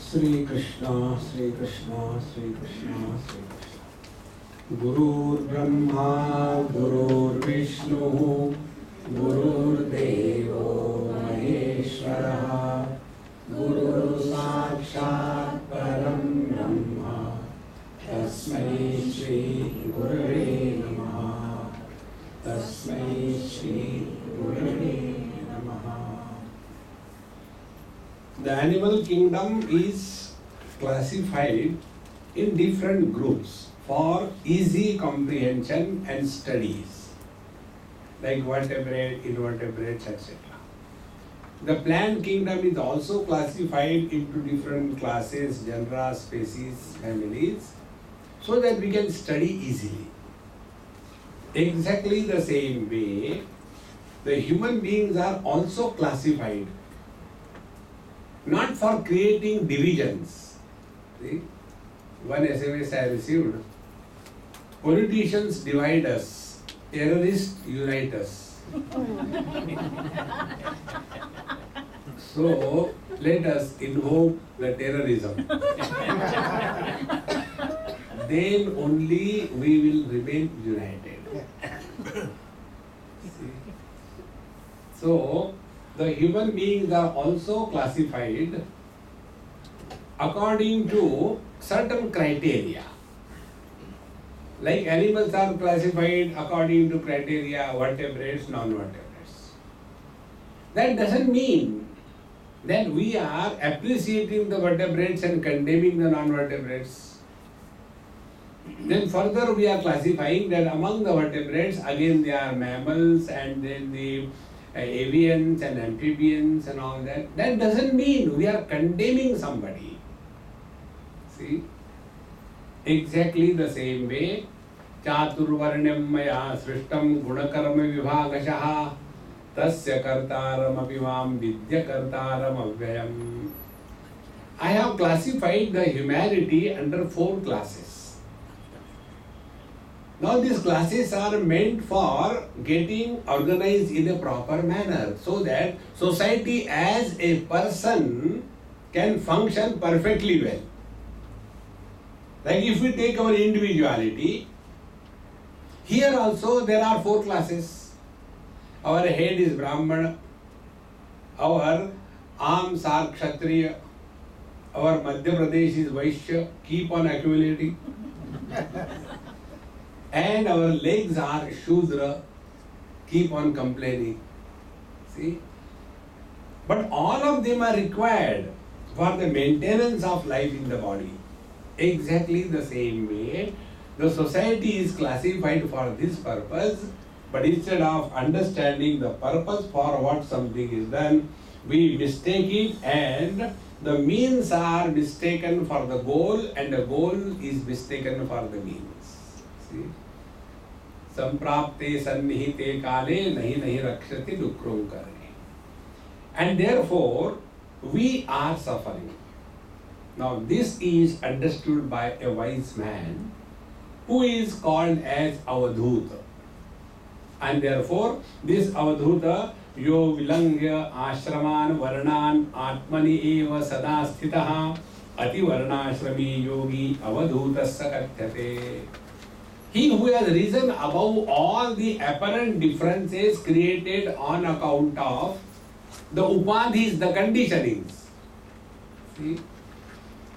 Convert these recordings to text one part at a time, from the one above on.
Sri Krishna, Sri Krishna, Sri Krishna, Sri Krishna. Gurur Brahma, Gurur Vishnu, Gurur Devo Maheshwara, Guru Sakshat Param Brahma, Tasmai Shri Gurave Namaha, Tasmai Shri Gurave Namaha. The animal kingdom is classified in different groups for easy comprehension and studies, like vertebrate, invertebrates, etc. The plant kingdom is also classified into different classes, genera, species, families, so that we can study easily. Exactly the same way, the human beings are also classified, not for creating divisions. See? One SMS I received. Politicians divide us, terrorists unite us. So let us invoke the terrorism. Then only we will remain united. See? So the human beings are also classified according to certain criteria. Like animals are classified according to criteria, vertebrates, non-vertebrates. That doesn't mean that we are appreciating the vertebrates and condemning the non-vertebrates. Then further we are classifying that among the vertebrates, again they are mammals and then the avians and amphibians and all that. That doesn't mean we are condemning somebody. See? Exactly the same way, Chaturvarnyam maya srishtam gunakarma vibhagashaha tasya kartaram apivam vidya kartaram avyayam. I have classified the humanity under 4 classes. Now these classes are meant for getting organized in a proper manner so that society as a person can function perfectly well. Like if we take our individuality, here also there are 4 classes. Our head is Brahmana, our arms are Kshatriya, our Madhya Pradesh is Vaishya, keep on accumulating. And our legs are Shudra, keep on complaining. See? But all of them are required for the maintenance of life in the body. Exactly the same way, the society is classified for this purpose, but instead of understanding the purpose for what something is done, we mistake it and the means are mistaken for the goal and the goal is mistaken for the means. See? Samprapte sannihite kale nahi rakshati dukrum karne. And therefore, we are suffering. Now this is understood by a wise man who is called as Avadhoota. And therefore, this Avadhoota yo vilangya ashraman varnan atmani eva sada sthitaha ati varnashrami yogi avadhutasya kathyate. He who has risen above all the apparent differences created on account of the upadhis, the conditionings. See?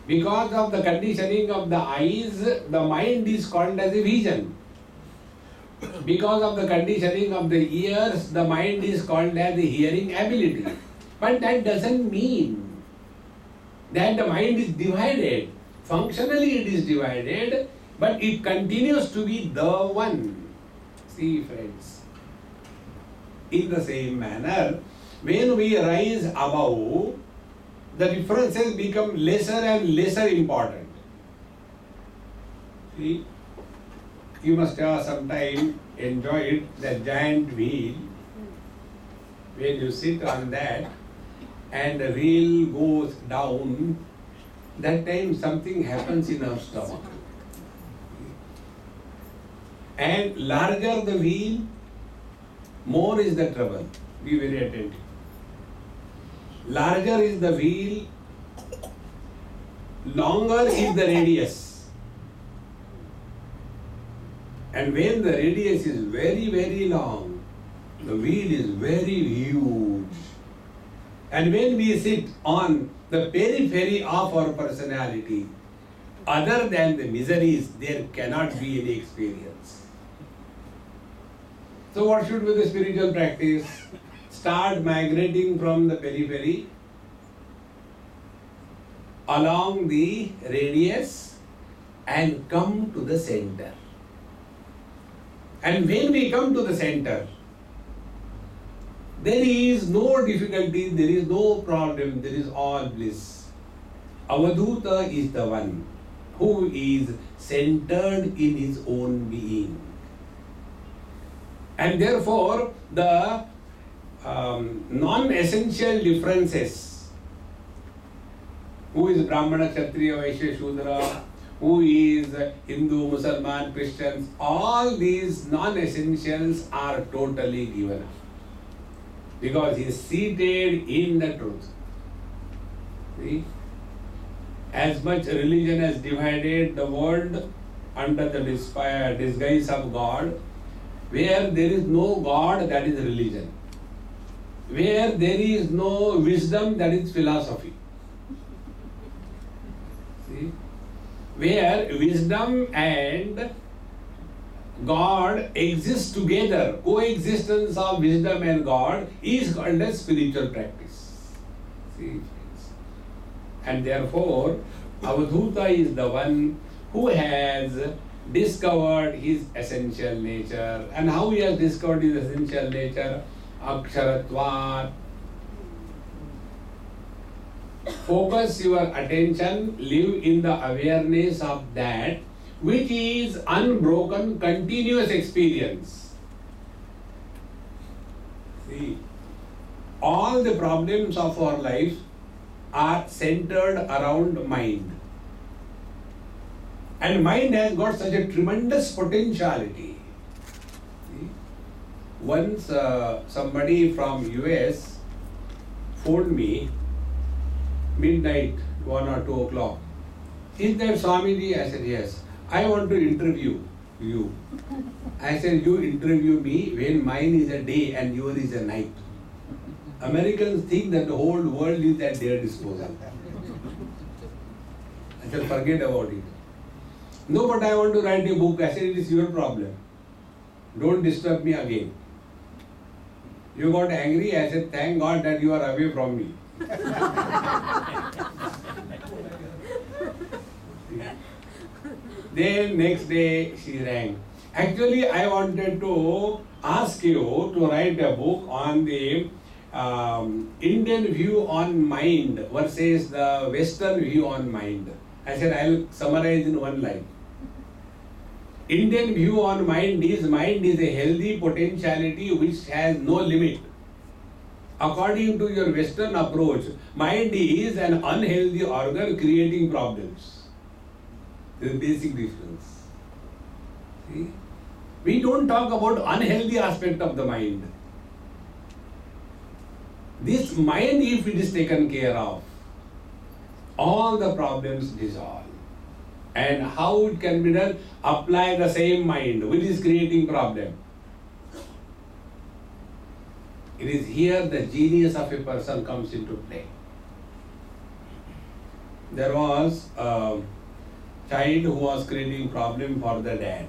Because of the conditioning of the eyes, the mind is called as a vision. Because of the conditioning of the ears, the mind is called as the hearing ability. But that doesn't mean that the mind is divided. Functionally it is divided, but it continues to be the one. See friends, in the same manner, when we rise above, the differences become lesser and lesser important. See, you must have sometime enjoyed the giant wheel. When you sit on that and the wheel goes down, that time something happens in our stomach. And larger the wheel, more is the trouble. Be very attentive. Larger is the wheel, longer is the radius. And when the radius is very, very long, the wheel is very huge. And when we sit on the periphery of our personality, other than the miseries, there cannot be any experience. So what should be the spiritual practice? Start migrating from the periphery along the radius and come to the center. And when we come to the center, there is no difficulty, there is no problem, there is all bliss. Avadhoota is the one who is centered in his own being. And therefore, the non-essential differences, who is Brahmana, Kshatriya, Vaishya, Shudra, who is Hindu, Muslim, Christians, all these non-essentials are totally given up. Because he is seated in the truth. See? As much religion has divided the world under the disguise of God, where there is no God, that is religion. Where there is no wisdom, that is philosophy. See? Where wisdom and God exist together, coexistence of wisdom and God is called as spiritual practice. See? And therefore, Avadhoota is the one who has discovered his essential nature. And how he has discovered his essential nature? Aksharatvat. Focus your attention, live in the awareness of that which is unbroken, continuous experience. See, all the problems of our life are centered around mind. And mind has got such a tremendous potentiality. See? Once somebody from US phoned me midnight, 1 or 2 o'clock. Is that Swamiji? I said, yes. I want to interview you. I said, you interview me when mine is a day and yours is a night. Americans think that the whole world is at their disposal. I said, forget about it. No, but I want to write a book. I said, it is your problem. Don't disturb me again. You got angry. I said, thank God that you are away from me. Then next day she rang. Actually, I wanted to ask you to write a book on the Indian view on mind versus the Western view on mind. I said, I'll summarize in one line. Indian view on mind is a healthy potentiality which has no limit. According to your Western approach, mind is an unhealthy organ creating problems. There is a basic difference. See? We don't talk about unhealthy aspect of the mind. This mind, if it is taken care of, all the problems dissolve. And how it can be done? Apply the same mind which is creating problem. It is here the genius of a person comes into play. There was a child who was creating problem for the dad.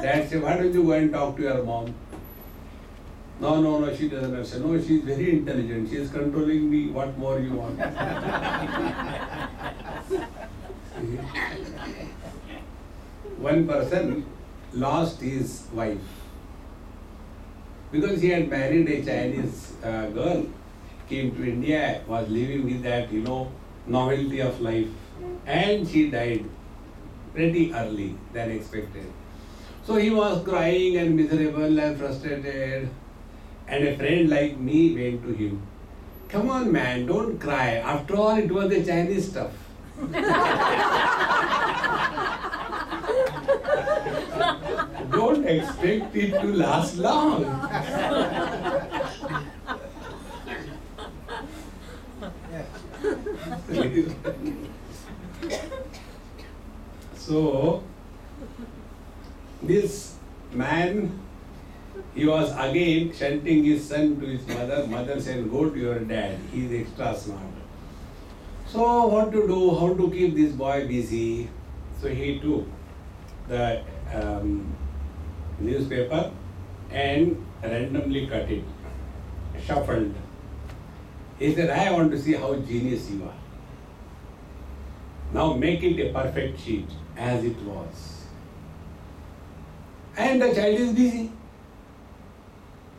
Dad said, why don't you go and talk to your mom? No, she doesn't understand. No, she is very intelligent. She is controlling me. What more you want? One person lost his wife because he had married a Chinese girl, came to India, was living with that, novelty of life, and she died pretty early than expected. So he was crying and miserable and frustrated, and a friend like me went to him. Come on man, don't cry. After all, it was the Chinese stuff. Don't expect it to last long. So, this man, he was again shunting his son to his mother. Mother said, go to your dad, he is extra smart. So, what to do, how to keep this boy busy? So, he took the newspaper and randomly cut it, shuffled. He said, I want to see how genius you are. Now make it a perfect sheet as it was. And the child is busy.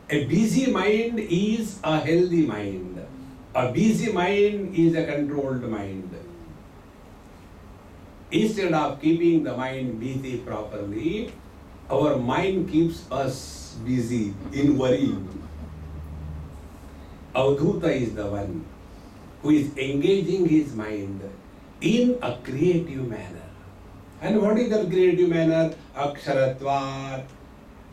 A busy mind is a healthy mind. A busy mind is a controlled mind. Instead of keeping the mind busy properly, our mind keeps us busy in worrying. Avadhoota is the one who is engaging his mind in a creative manner. And what is the creative manner? Aksharatvat.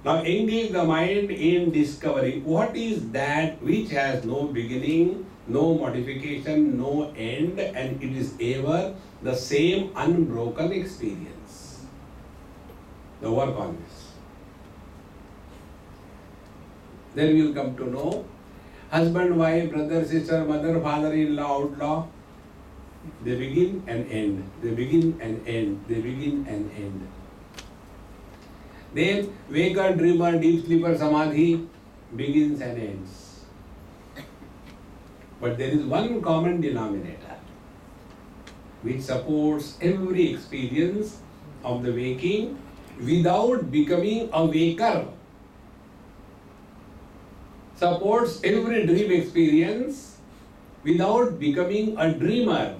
Now engage the mind in discovering what is that which has no beginning, no modification, no end, and it is ever the same unbroken experience. Now work on this. Then we will come to know husband, wife, brother, sister, mother, father-in-law, outlaw. They begin and end. They begin and end. They begin and end. Then waker, dreamer, deep sleeper, samadhi begins and ends. But there is one common denominator which supports every experience of the waking without becoming a waker. Supports every dream experience without becoming a dreamer.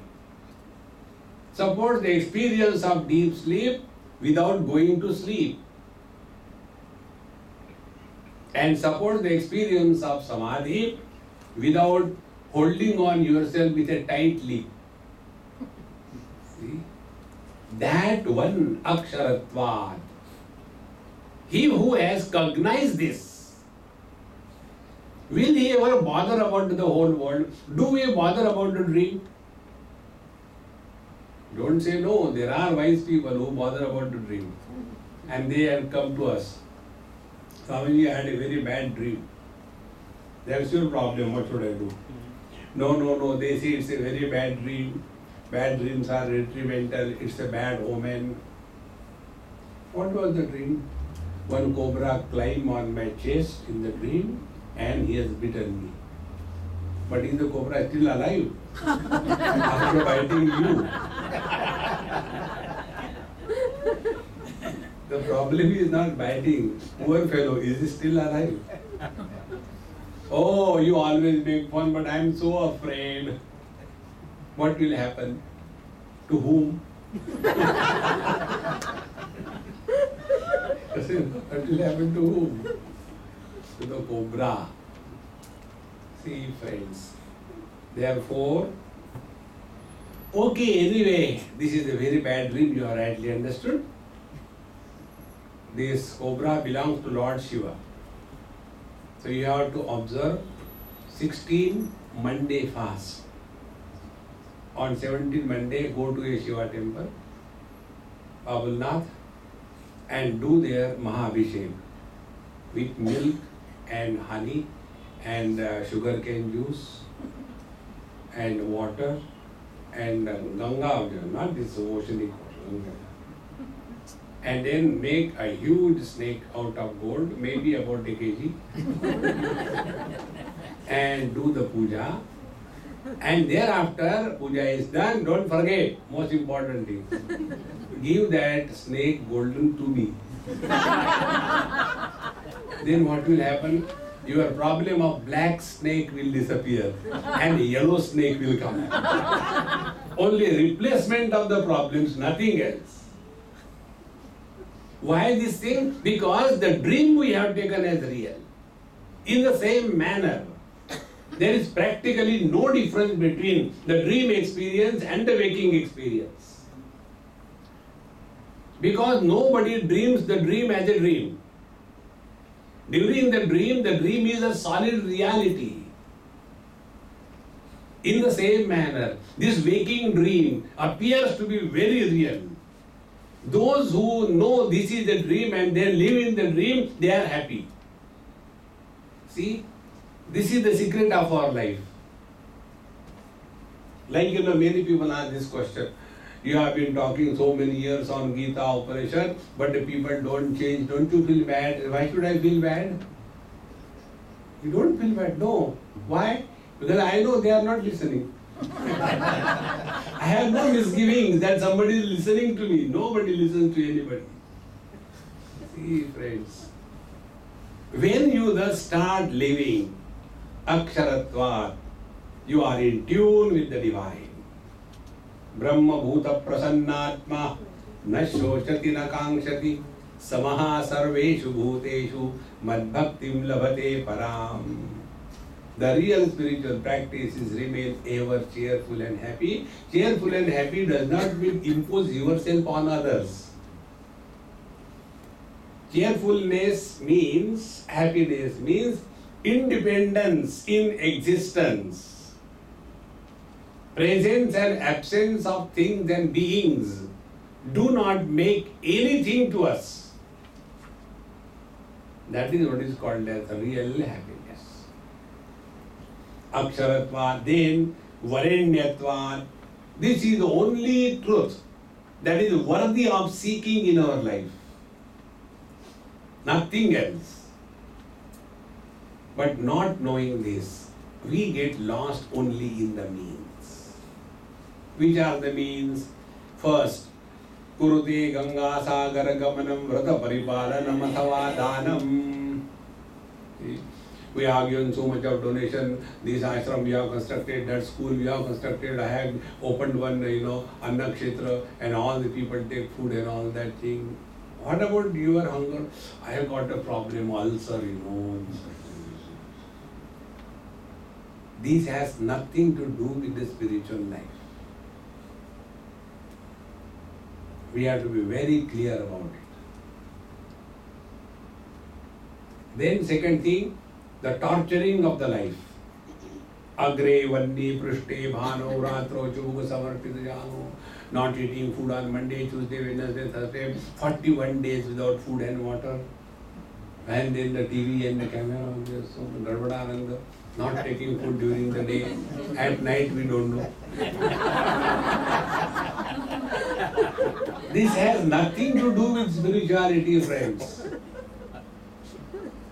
Supports the experience of deep sleep without going to sleep. And supports the experience of samadhi without holding on yourself with a tight lip. See? That one aksharatvat. He who has cognized this, will he ever bother about the whole world? Do we bother about the dream? Don't say no. There are wise people who bother about the dream. And they have come to us. Swamiji, I had a very bad dream. That's your problem. What should I do? No. They say it's a very bad dream. Bad dreams are detrimental. It's a bad omen. What was the dream? One cobra climbed on my chest in the dream and he has bitten me. But is the cobra still alive? After biting you. The problem is not biting. Poor fellow, is he still alive? Oh, you always make fun, but I am so afraid. What will happen? To whom? What will happen to whom? To the cobra. See, friends. Therefore, okay, anyway, this is a very bad dream, you have rightly understood. This cobra belongs to Lord Shiva. So you have to observe 16 Monday fast. On 17th Monday, go to a Shiva temple, Babulnath, and do their Mahabhishek with milk and honey and sugarcane juice and water and Ganga, not this oceanic water, Ganga. And then make a huge snake out of gold, maybe about a kg, and do the puja. And thereafter, puja is done. Don't forget, most important thing, give that snake golden to me. Then what will happen? Your problem of black snake will disappear and yellow snake will come. Only replacement of the problems, nothing else. Why this thing? Because the dream we have taken as real. In the same manner, there is practically no difference between the dream experience and the waking experience. Because nobody dreams the dream as a dream. During the dream is a solid reality. In the same manner, this waking dream appears to be very real. Those who know this is the dream and they live in the dream, they are happy. See, this is the secret of our life. Like, many people ask this question. You have been talking so many years on Gita Upanishad, but the people don't change. Don't you feel bad? Why should I feel bad? You don't feel bad. No. Why? Because I know they are not listening. I have no misgivings that somebody is listening to me. Nobody listens to anybody. See, friends, when you thus start living Aksharatvat, you are in tune with the divine. Brahma bhuta prasannatma na shochati na kankshati samaha sarveshu bhuteshu madbhaktim labhate param. The real spiritual practice is remain ever cheerful and happy. Cheerful and happy does not mean impose yourself on others. Cheerfulness means, happiness means independence in existence. Presence and absence of things and beings do not make anything to us. That is what is called as real happiness. Aksharatvat, then Varanyatvat. This is the only truth that is worthy of seeking in our life. Nothing else. But not knowing this, we get lost only in the means. Which are the means? First, Kurute Ganga Sagara Gamanam Vrata Paripalanam Athava Dhanam. We have given so much of donation. This ashram we have constructed, that school we have constructed. I have opened one, Anna Kshetra, and all the people take food and all that thing. What about your hunger? I have got a problem, ulcer, This has nothing to do with the spiritual life. We have to be very clear about it. Then second thing, the torturing of the life. Agre, Vandi, Prishte, Bhano, Ratro, Chuga, Samarpita, Jano. Not eating food on Monday, Tuesday, Wednesday, Thursday. 41 days without food and water. And then the TV and the camera. So, Garbhadananda. Not taking food during the day. At night we don't know. This has nothing to do with spirituality, friends.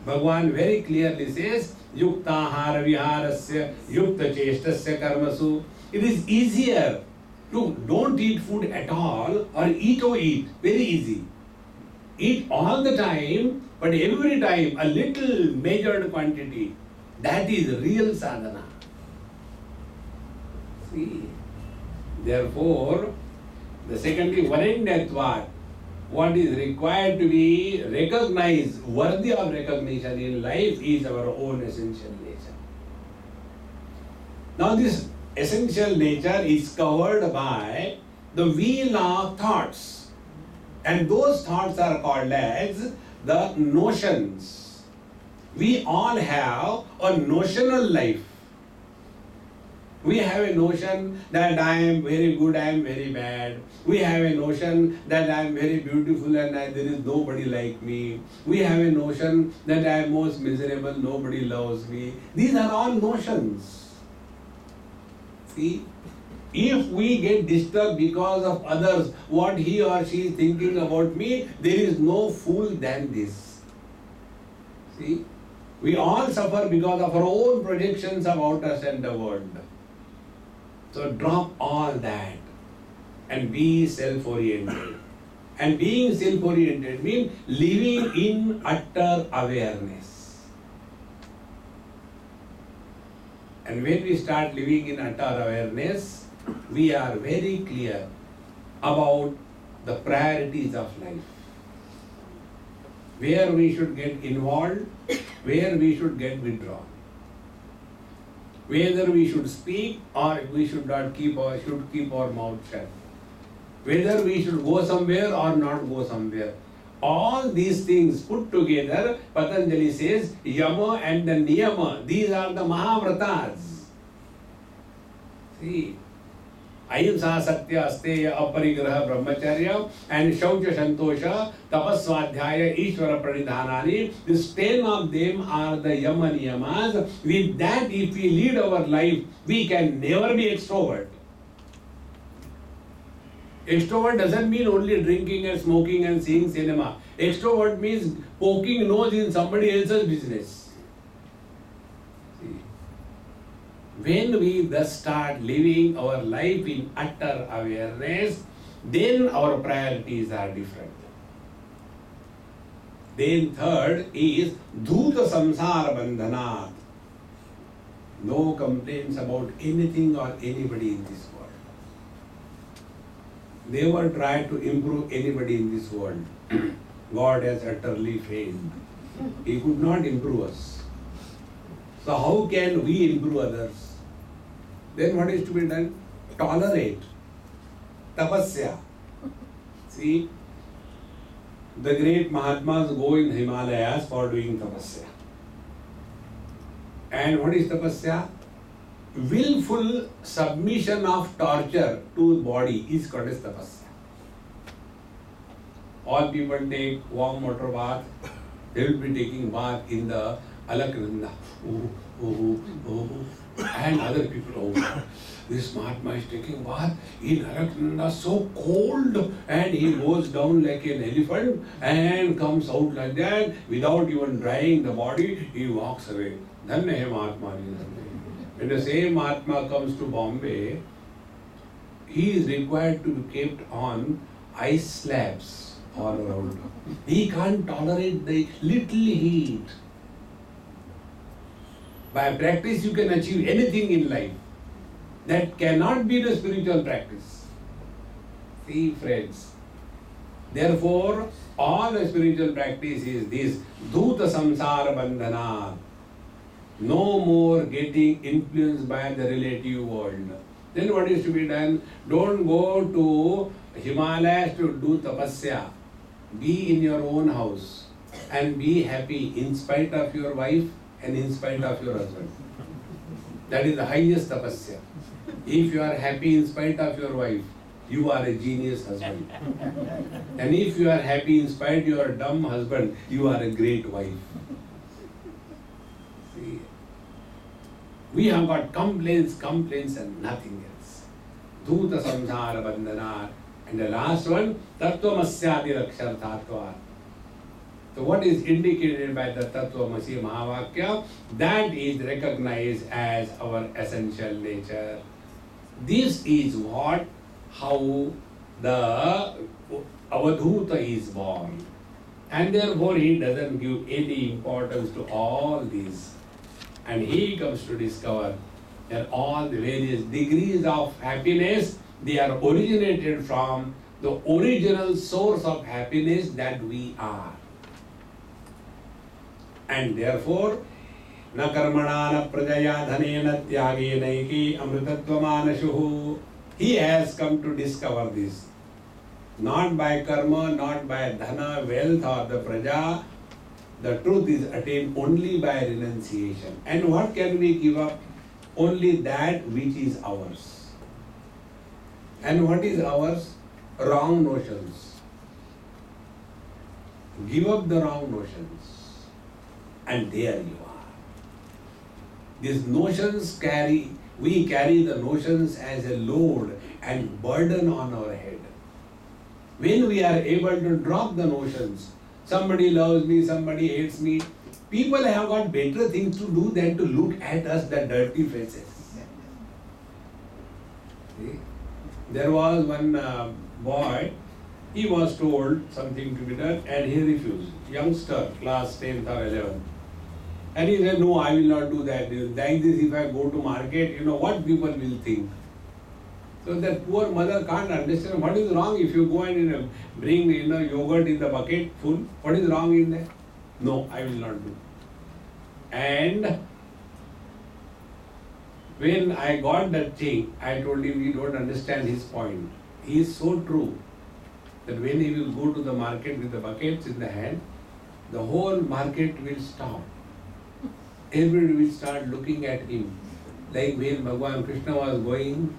Bhagavan very clearly says, Yukta hara viharasya, yukta cheshtasya karmasu. It is easier to don't eat food at all or eat. Very easy. Eat all the time, but every time a little measured quantity. That is real sadhana. See, therefore, the second thing, Varanyatvat, what is required to be recognized, worthy of recognition in life is our own essential nature. Now this essential nature is covered by the wheel of thoughts. And those thoughts are called as the notions. We all have a notional life. We have a notion that I am very good, I am very bad. We have a notion that I am very beautiful and there is nobody like me. We have a notion that I am most miserable, nobody loves me. These are all notions. See, if we get disturbed because of others, what he or she is thinking about me, there is no fool than this. See, we all suffer because of our own projections about us and the world. So drop all that and be self-oriented. And being self-oriented means living in utter awareness. And when we start living in utter awareness, we are very clear about the priorities of life. Where we should get involved, where we should get withdrawn. Whether we should speak or we should not keep our mouth shut. Whether we should go somewhere or not go somewhere. All these things put together, Patanjali says, Yama and the Niyama, these are the Mahavratas. See, Ahimsa Satya Asteya Aparigraha Brahmacharya and Shaucha Santosha Tapaswadhyaya Ishvara Pranidhanani. These 10 of them are the Yama Niyamas. With that, if we lead our life, we can never be extrovert. Extrovert doesn't mean only drinking and smoking and seeing cinema. Extrovert means poking nose in somebody else's business. When we thus start living our life in utter awareness, then our priorities are different. Then third is Dhuta Samsara Bandhanat. No complaints about anything or anybody in this world. Never try to improve anybody in this world. God has utterly failed. He could not improve us. So how can we improve others? Then what is to be done? Tolerate. Tapasya. See, the great Mahatmas go in Himalayas for doing tapasya. And what is tapasya? Willful submission of torture to body is called as tapasya. All people take warm water bath. They will be taking bath in the Alaknanda. And other people, this Mahatma is taking bath in Alaknanda, so cold, and he goes down like an elephant and comes out like that without even drying the body. He walks away. Dhanya hai Mahatma. When the same Mahatma comes to Bombay, he is required to be kept on ice slabs all around. He can't tolerate the little heat. By practice, you can achieve anything in life. That cannot be the spiritual practice. See, friends. Therefore, all the spiritual practice is this: Dhuta Samsara Bandhana. No more getting influenced by the relative world. Then what is to be done? Don't go to Himalayas to do tapasya. Be in your own house and be happy in spite of your wife and in spite of your husband. That is the highest tapasya. If you are happy in spite of your wife, you are a genius husband. And if you are happy in spite of your dumb husband, you are a great wife. See, we have got complaints and nothing else. Dhuta samsara bandhanat. And the last one, tattvamasyadi raksharthatva. So what is indicated by the Tattvamasi Mahavakya? That is recognized as our essential nature. This is how the Avadhoota is born. And therefore he doesn't give any importance to all these. And he comes to discover that all the various degrees of happiness, they are originated from the original source of happiness that we are. And therefore, na karmana na prajaya dhanena tyagena iki amritatvamanashuhu. He has come to discover this. Not by karma, not by dhana, wealth or the praja. The truth is attained only by renunciation. And what can we give up? Only that which is ours. And what is ours? Wrong notions. Give up the wrong notions. And there you are. These notions we carry the notions as a load and burden on our head. When we are able to drop the notions, somebody loves me, somebody hates me, people have got better things to do than to look at us, the dirty faces. See? There was one boy, he was told something to be done and he refused. Youngster, class 10th or 11th. And he said, no, I will not do that. Like this, if I go to market, what people will think. So that poor mother can't understand what is wrong if you go and bring yogurt in the bucket full. What is wrong in there? No, I will not do. And when I got that thing, I told him we don't understand his point. He is so true that when he will go to the market with the buckets in the hand, the whole market will stop. Everybody will start looking at him. Like when Bhagavan Krishna was going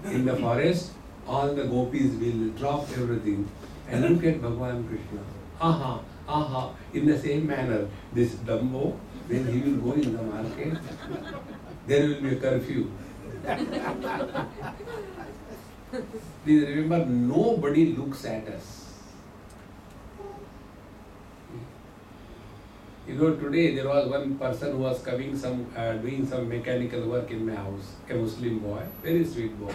In the forest, all the gopis will drop everything and look at Bhagavan Krishna. Aha, aha. In the same manner, this Dumbo, when he will go in the market, there will be a curfew. Please remember, nobody looks at us. You know, today there was one person who was coming doing some mechanical work in my house, a Muslim boy, very sweet boy.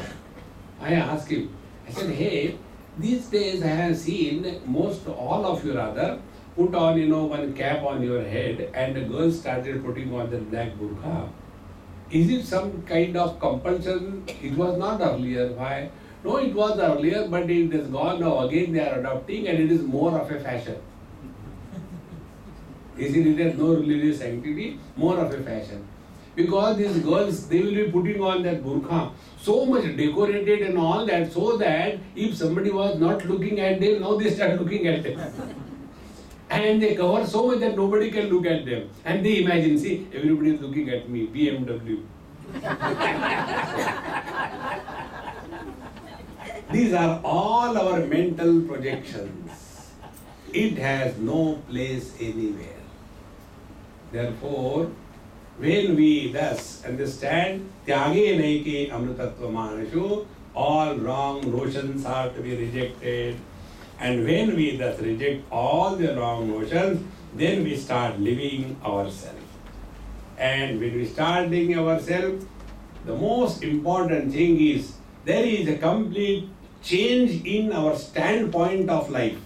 I asked him, I said, hey, these days I have seen most all of you rather put on, one cap on your head, and the girls started putting on the black burqa. Is it some kind of compulsion? It was not earlier. Why? No, it was earlier, but it is gone now. Again they are adopting, and it is more of a fashion. Isn't it no religious sanctity? More of a fashion. Because these girls, they will be putting on that burqa, so much decorated and all that, so that if somebody was not looking at them, now they start looking at them. And they cover so much that nobody can look at them. And they imagine, see, everybody is looking at me, BMW. These are all our mental projections. It has no place anywhere. Therefore, when we thus understand Tyage Naike Amritattva Manashu, all wrong notions are to be rejected. And when we thus reject all the wrong notions, then we start living ourselves. And when we start living ourselves, the most important thing is there is a complete change in our standpoint of life.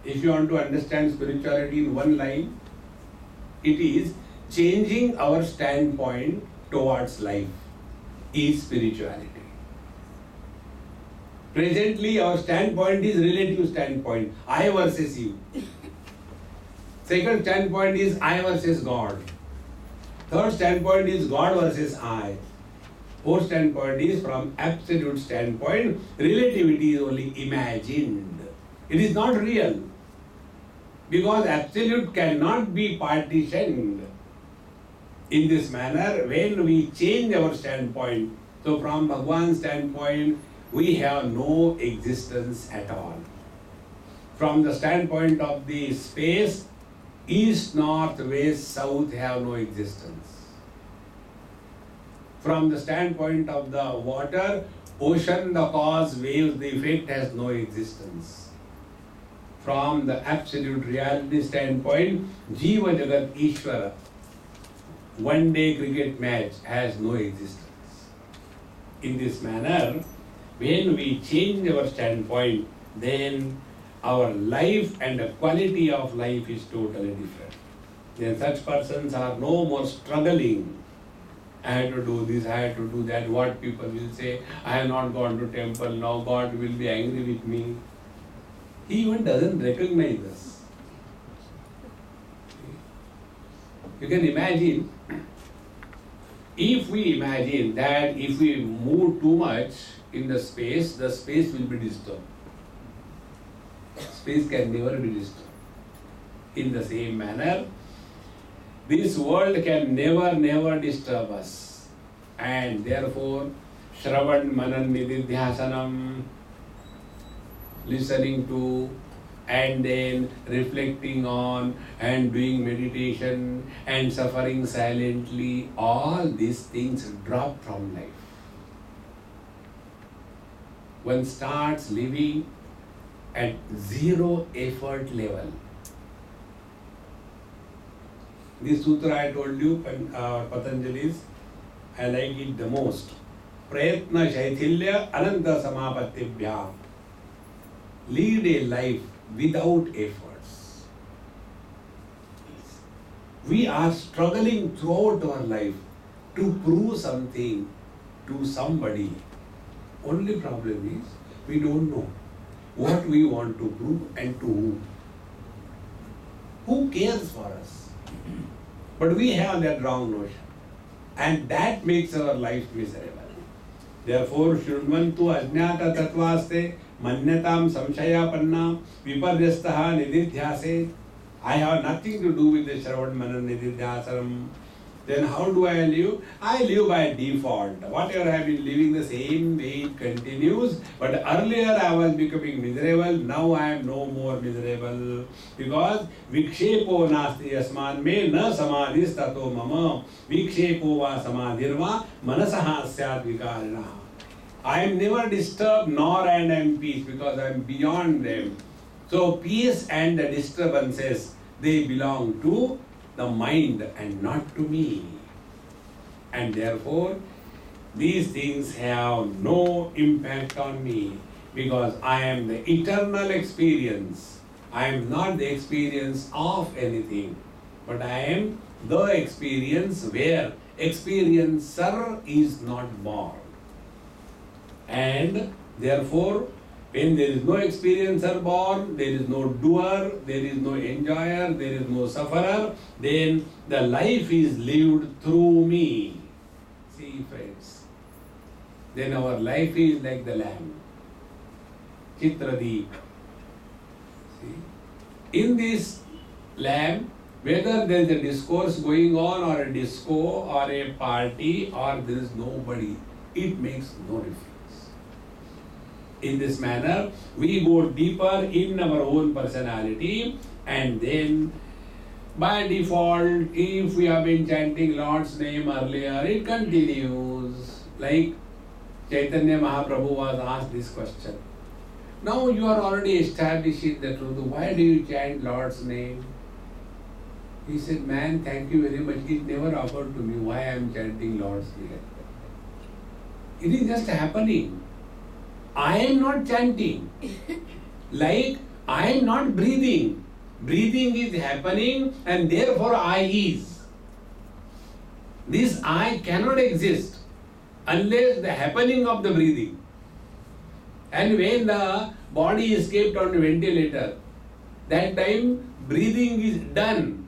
If you want to understand spirituality in one line, it is changing our standpoint towards life is spirituality. Presently, our standpoint is relative standpoint, I versus you. Second standpoint is I versus God. Third standpoint is God versus I. Fourth standpoint is from absolute standpoint. Relativity is only imagined. It is not real. Because absolute cannot be partitioned. In this manner, when we change our standpoint, so from Bhagwan's standpoint, we have no existence at all. From the standpoint of the space, east, north, west, south have no existence. From the standpoint of the water, ocean, the cause, waves, the effect has no existence. From the absolute reality standpoint, Jiva Jagat Ishvara, one day cricket match has no existence. In this manner, when we change our standpoint, then our life and the quality of life is totally different. Then such persons are no more struggling. I had to do this, I had to do that, what people will say, I have not gone to temple, now God will be angry with me. He even doesn't recognize us. You can imagine, if we imagine that if we move too much in the space will be disturbed. Space can never be disturbed. In the same manner, this world can never disturb us. And therefore, Shravan Manan Nididhyasanam, listening to and then reflecting on and doing meditation and suffering silently, all these things drop from life. One starts living at zero effort level. This sutra I told you, Patanjali's, I like it the most. Prayatna Shaithilya Ananta Samapatibhya. Lead a life without efforts. We are struggling throughout our life to prove something to somebody. Only problem is we don't know what we want to prove and to whom. Who cares for us? But we have that wrong notion. And that makes our life miserable. Therefore, Shrunvantu Ajnata Tatvaste Manyatam Samshayapanna Viparyastha Nididhyase. I have nothing to do with the Shravan Manan Nididhyasanam. Then how do I live? I live by default. Whatever I have been living the same way it continues. But earlier I was becoming miserable. Now I am no more miserable. Because vikshepo nasti yasman me na samadhis tato mama. Vikshepo va samadhirva manasaha syat vikarina. I am never disturbed nor and I am peace because I am beyond them. So peace and the disturbances, they belong to the mind and not to me. And therefore, these things have no impact on me because I am the eternal experience. I am not the experience of anything, but I am the experience where experiencer is not born. And therefore, when there is no experiencer born, there is no doer, there is no enjoyer, there is no sufferer, then the life is lived through me. See, friends, then our life is like the lamp. Chitradeep. See? In this lamp, whether there is a discourse going on or a disco or a party or there is nobody, it makes no difference. In this manner, we go deeper in our own personality, and then by default, if we have been chanting Lord's name earlier, it continues. Like Chaitanya Mahaprabhu was asked this question. Now you are already established in the truth. Why do you chant Lord's name? He said, man, thank you very much. It never occurred to me why I am chanting Lord's name. It is just happening. I am not chanting. Like I am not breathing. Breathing is happening and therefore I is. This I cannot exist unless the happening of the breathing. And when the body is kept on the ventilator, that time breathing is done.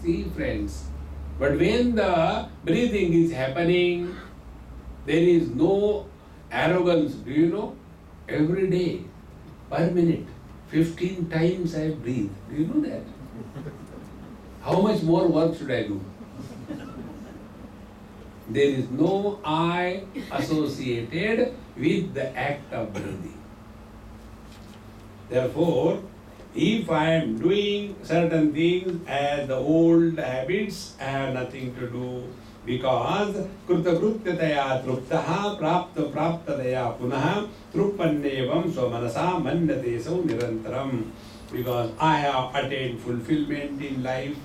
See, friends. But when the breathing is happening, there is no arrogance. Do you know? Every day, per minute, 15 times I breathe. Do you know that? How much more work should I do? There is no I associated with the act of breathing. Therefore, if I am doing certain things as the old habits, I have nothing to do. Because कृतकृत्यतया तृप्तः प्राप्ततया पुनः तृप्पन्नेवं स्वमनसा मन्यते सौ निरन्तरम्. Because I have attained fulfillment in life,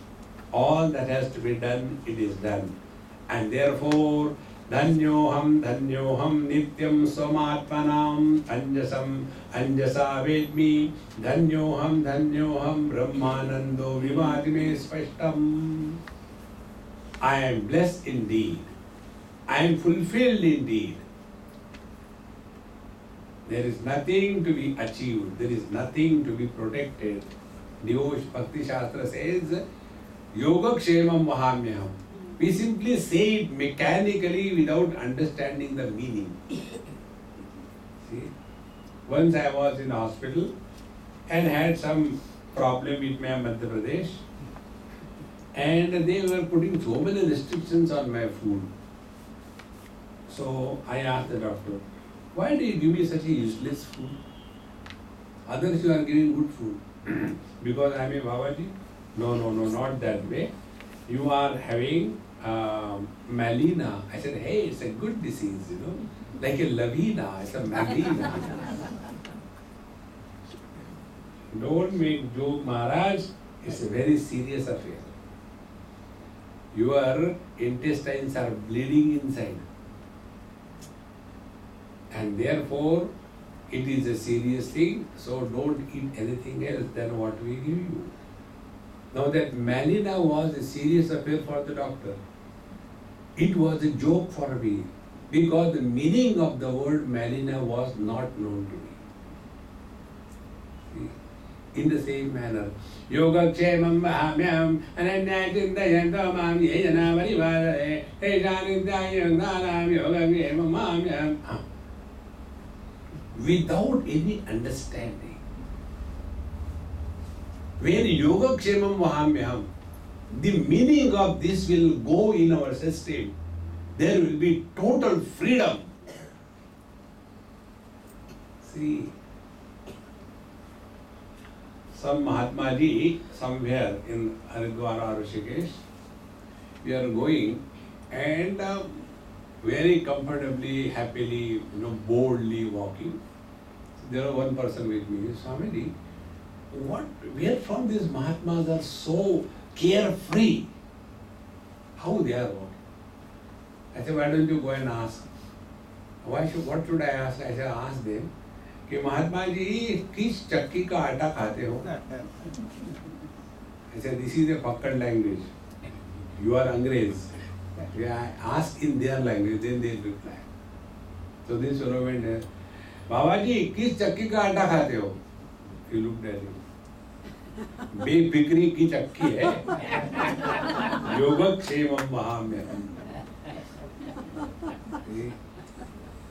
all that has to be done, it is done. And therefore, धन्योऽहं नित्यं स्वमात्मनां अंजसा वेद्मि धन्योऽहं ब्रह्मानन्दो विभाति मे स्पष्टम्. I am blessed indeed. I am fulfilled indeed. There is nothing to be achieved. There is nothing to be protected. Devotion Bhakti Shastra says, Yoga Kshemam Vahamyaham. We simply say it mechanically without understanding the meaning. See? Once I was in hospital and had some problem with my Madhya Pradesh. And they were putting so many restrictions on my food. So I asked the doctor, why do you give me such a useless food? Others you are giving good food. Because I am a Babaji? No, not that way. You are having Malina. I said, hey, it's a good disease, you know. Like a Lavina, it's a Malina. Don't make joke, Maharaj. It's a very serious affair. Your intestines are bleeding inside. And therefore, it is a serious thing, so don't eat anything else than what we give you. Now that Malina was a serious affair for the doctor. It was a joke for me, because the meaning of the word Malina was not known to me. In the same manner, Yoga Kshemam Vahamyam Ananyatindayanto Mam Yejana Varivare Ejanindayam Nanam Yoga Kshemam Vahamyam. Without any understanding. When Yoga Kshemam Vahamyam, the meaning of this will go in our system. There will be total freedom. See, some Mahatma Ji, somewhere in Haridwar or Rishikesh, we are going and very comfortably, happily, boldly walking. There was one person with me, Swamiji, where from these Mahatmas are so carefree? How they are walking? I said, why don't you go and ask? What should I ask? I said, ask them, कि महात्मा जी किस चक्की का आटा खाते हो? I said, this is a Pakkad language. You are Angrez. Ask in their language, then they reply. So this fellow went there. बाबा जी किस चक्की का आटा खाते हो? He looked at him. बेफिक्री की चक्की है. योगक्षेमं महाम्यहम्.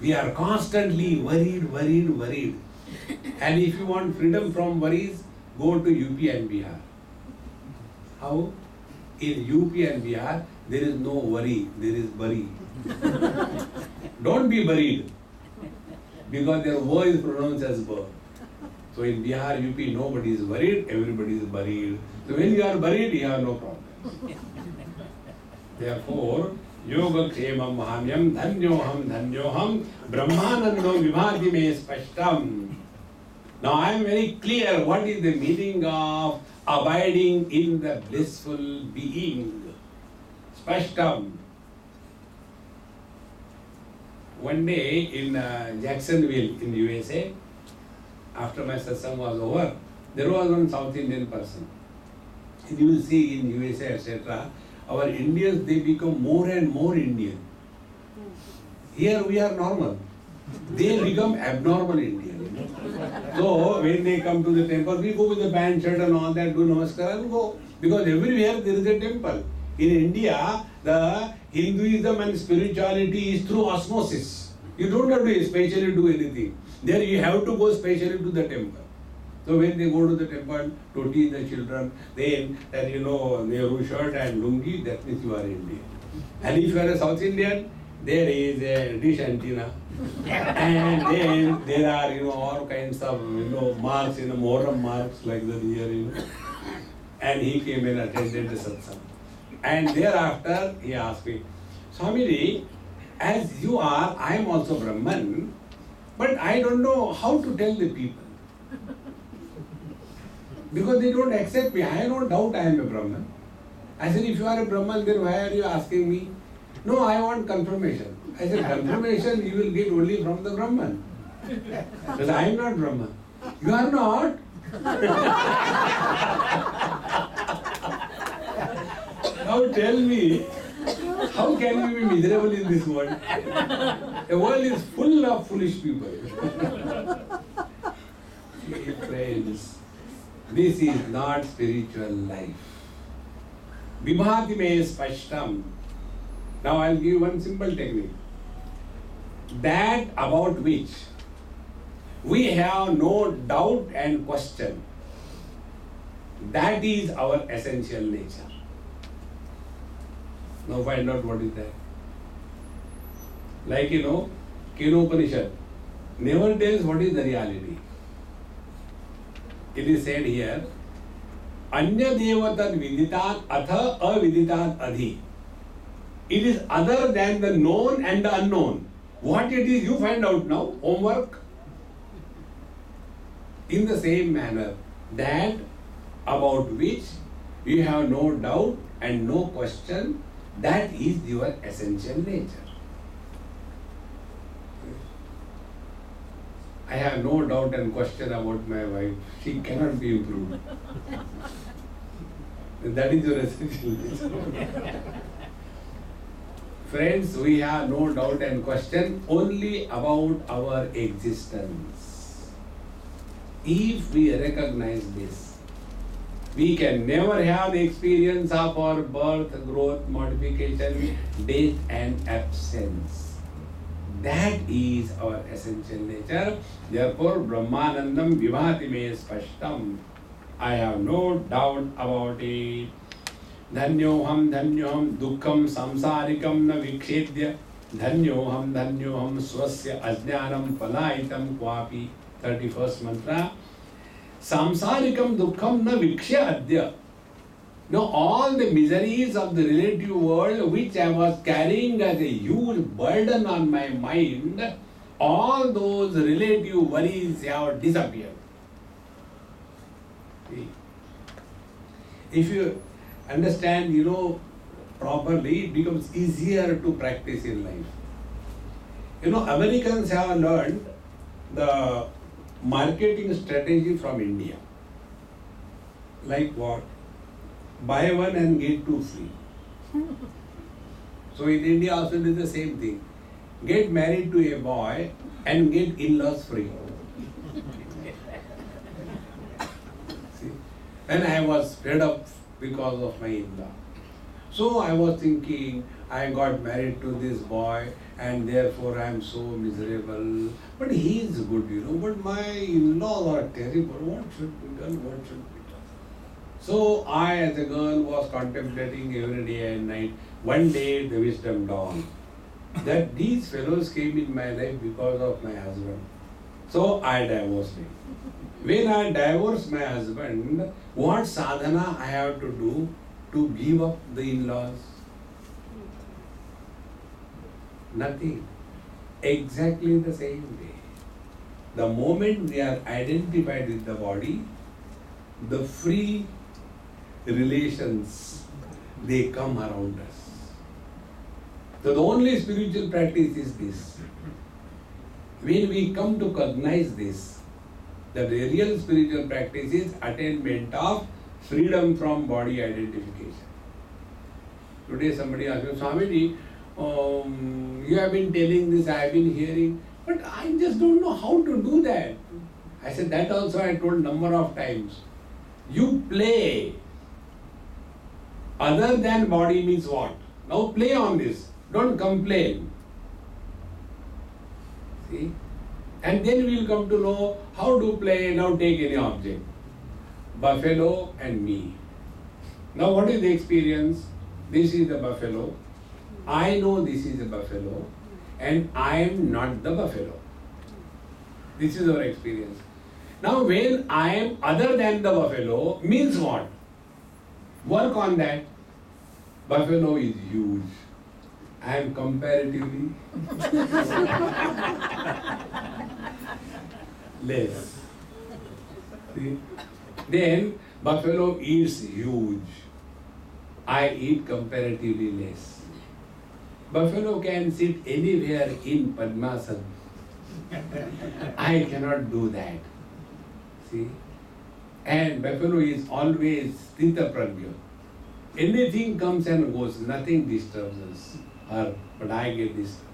We are constantly worried. And if you want freedom from worries, go to UP and Bihar. How? In UP and Bihar, there is no worry, there is bury. Don't be buried, because their wo is pronounced as ba. So in Bihar, UP, nobody is worried, everybody is buried. So when you are buried, you have no problem. Therefore, Yoga Kshemam Mahamyam Dhanyoham Brahmanando Vibhati Me Spashtam. Now I am very clear what is the meaning of abiding in the blissful being. Spashtam. One day in Jacksonville in USA, after my satsang was over, there was one South Indian person. And you will see in USA, etc., our Indians, they become more and more Indian. Here we are normal. They become abnormal Indian. So when they come to the temple, we go with the band shirt and all that, do namaskar and go. Because everywhere there is a temple. In India, the Hinduism and spirituality is through osmosis. You don't have to specially do anything. There you have to go specially to the temple. So when they go to the temple to teach the children, then Nehru shirt and lungi, that means you are Indian. And if you are a South Indian, there is a dish antenna. And then there are, all kinds of, marks, Moram marks like that here, And he came and attended the satsang. And thereafter, he asked me, Swamiji, as you are, I am also Brahman, but I don't know how to tell the people. Because they don't accept me. I have no doubt I am a Brahman. I said, if you are a Brahman, then why are you asking me? No, I want confirmation. I said, confirmation you will get only from the Brahman. Because I am not Brahman. You are not? Now tell me, how can you be miserable in this world? The world is full of foolish people. Friends, this is not spiritual life. Vibhati me spashtam. Now I'll give you one simple technique. That about which we have no doubt and question. That is our essential nature. Now find out what is that. Like Avadhootopanishad never tells what is the reality. It is said here, Anya devatad viditat atha aviditat adhi. It is other than the known and the unknown. What it is, you find out now. Homework. In the same manner, that about which you have no doubt and no question, that is your essential nature. I have no doubt and question about my wife. She cannot be improved. That is your essential nature. Friends, we have no doubt and question only about our existence. If we recognize this, we can never have the experience of our birth, growth, modification, death and absence. That is our essential nature. Therefore, Brahmanandam vibhati me spashtam. I have no doubt about it. Dhanyoham dukkham samsarikam na vikshedya. Dhanyoham swasya ajnanam palayitam kwapi. 31st mantra. Samsarikam dukkham na vikshedya. Now all the miseries of the relative world which I was carrying as a huge burden on my mind, all those relative worries have disappeared. See? If you understand, properly, it becomes easier to practice in life. Americans have learned the marketing strategy from India. Like what? Buy one and get two free. So in India also it is the same thing. Get married to a boy and get in-laws free. See? And I was fed up because of my in-law. So I was thinking, I got married to this boy and therefore I am so miserable. But he is good, but my in-laws are terrible. What should be done? What should be done? So I as a girl was contemplating every day and night. One day the wisdom dawned that these fellows came in my life because of my husband. So I divorced him. When I divorced my husband, what sadhana I have to do to give up the in-laws? Nothing. Exactly the same way. The moment we are identified with the body, the free relations, they come around us. So the only spiritual practice is this. When we come to cognize this, that the real spiritual practice is attainment of freedom from body identification. Today somebody asked me, Swamiji, you have been telling this, I have been hearing, but I just don't know how to do that. I said, that also I told number of times. You play. Other than body means what? Now play on this. Don't complain. See? And then we will come to know how to play. Now take any object. Buffalo and me. Now what is the experience? This is the buffalo. I know this is a buffalo and I am not the buffalo. This is our experience. Now when I am other than the buffalo means what? Work on that. Buffalo is huge. I am comparatively less. See? Then buffalo eats huge. I eat comparatively less. Buffalo can sit anywhere in Padmasana. I cannot do that. See? And buffalo is always Sthita Prajna. Anything comes and goes, nothing disturbs us. But I get disturbed.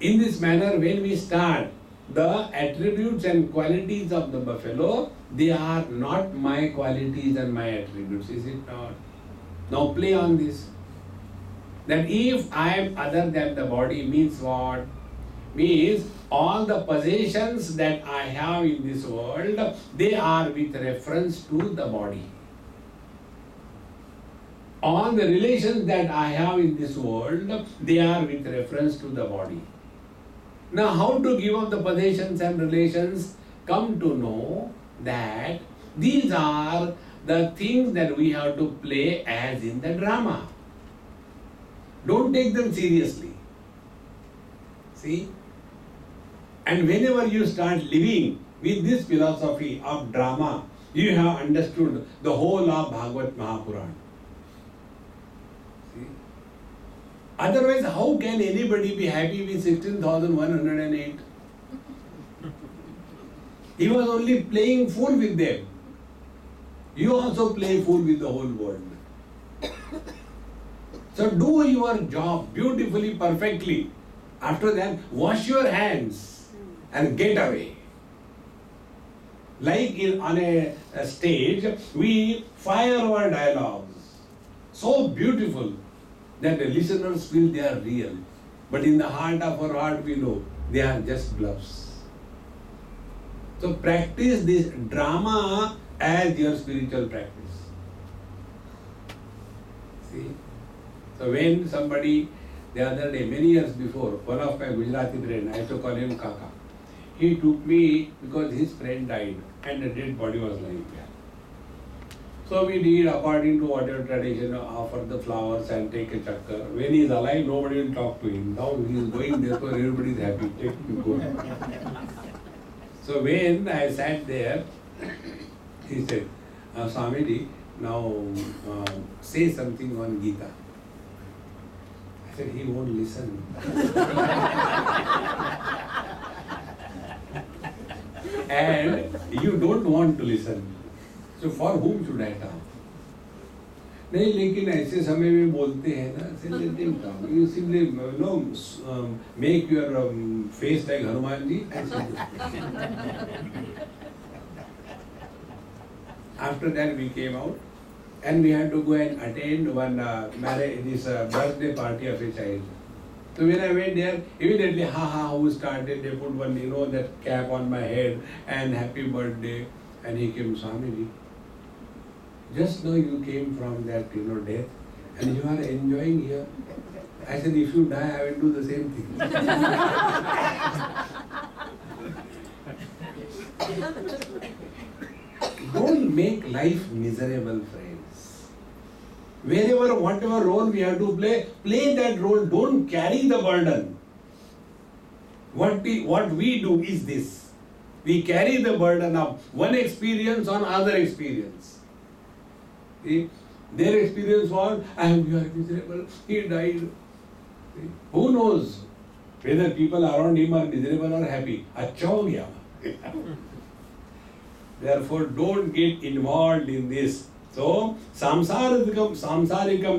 In this manner, when we start, the attributes and qualities of the buffalo, they are not my qualities and my attributes, is it not? Now play on this. That if I am other than the body means what? Means all the possessions that I have in this world, they are with reference to the body. All the relations that I have in this world, they are with reference to the body. Now how to give up the possessions and relations? Come to know that these are the things that we have to play as in the drama. Don't take them seriously. See? And whenever you start living with this philosophy of drama, you have understood the whole of Bhagavad Mahapurana. See? Otherwise, how can anybody be happy with 16,108? He was only playing fool with them. You also play fool with the whole world. So do your job beautifully, perfectly. After that, wash your hands and get away. Like on a stage, we fire our dialogues. So beautiful that the listeners feel they are real. But in the heart of our heart, we know they are just bluffs. So practice this drama as your spiritual practice. See? So when somebody, the other day, many years before, one of my Gujarati friends, I used to call him Kaka. He took me because his friend died and the dead body was lying there. So we did according to whatever tradition, offer the flowers and take a chakkar. When he is alive, nobody will talk to him. Now he is going there, so everybody is happy. Take him, go. So when I sat there, he said, Swamiji, now say something on Gita. I said, he won't listen. And you don't want to listen. So for whom should I talk? नहीं, लेकिन ऐसे समय में बोलते हैं ना, say let them talk. You simply make your face like Hanuman ji. After that we came out and we had to go and attend one birthday party of a child. So when I went there, immediately, who started, they put one, that cap on my head and happy birthday. And he came, Swamiji, just now you came from that, death and you are enjoying here. I said, if you die, I will do the same thing. Don't make life miserable, friends. Wherever, whatever role we have to play that role. Don't carry the burden. What we do is this. We carry the burden of one experience on other experience. See? Their experience was, you are miserable, he died. See? Who knows whether people around him are miserable or happy? Achha ho gaya. Therefore, don't get involved in this. So, samsarikam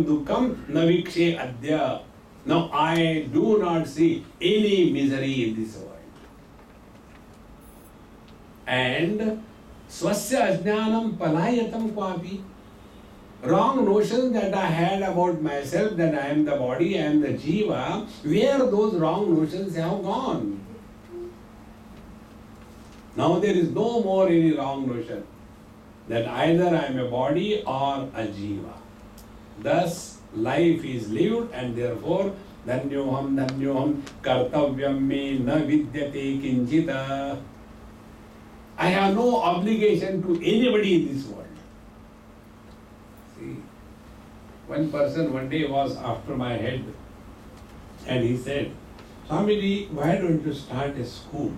dukkam navikshe adya. Now, I do not see any misery in this world. And swasya ajnanam palayatam kwapi. Wrong notions that I had about myself, that I am the body, I am the jiva, where those wrong notions have gone. Now there is no more any wrong notion that either I am a body or a jiva. Thus, life is lived and therefore, dhanyoham kartavyam me na vidyate kinchita. I have no obligation to anybody in this world. See, one person one day was after my head and he said, Swamiji, why don't you start a school?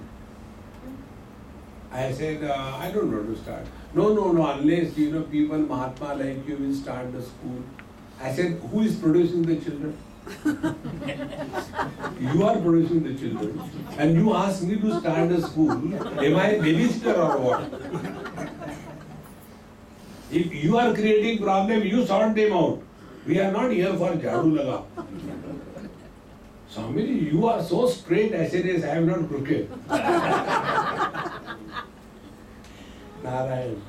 I said, I don't know to start. No, unless, people, Mahatma like you will start the school. I said, who is producing the children? You are producing the children. And you ask me to start a school. Am I a babysitter or what? If you are creating problem, you sort them out. We are not here for jadu laga. Swamiji, you are so straight. I said, yes, I am not crooked. Narayan.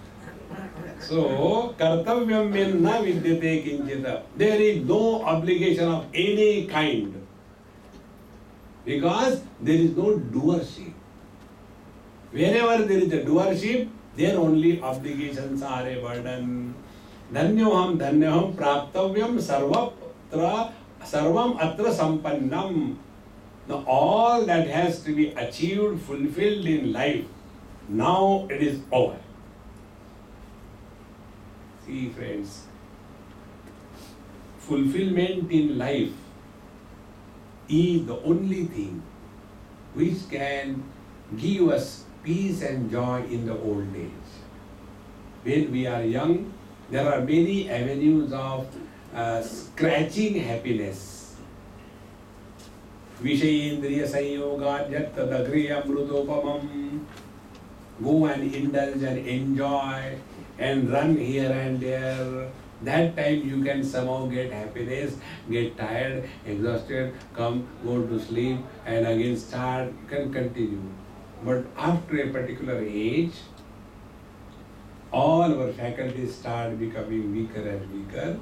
So, kartavyam mein na vidyate kinchita. There is no obligation of any kind. Because there is no doership. Wherever there is a doership, there only obligations are a burden. Dhanyoham praptavyam sarvam atra sampannam. Now all that has to be achieved, fulfilled in life, now it is over. See, friends, fulfillment in life is the only thing which can give us peace and joy in the old age. When we are young, there are many avenues of scratching happiness. Vishayendriya sanyoga jattadagriya amrutopamam. Go and indulge and enjoy and run here and there. That time you can somehow get happiness, get tired, exhausted, come, go to sleep and again start, you can continue. But after a particular age, all our faculties start becoming weaker and weaker.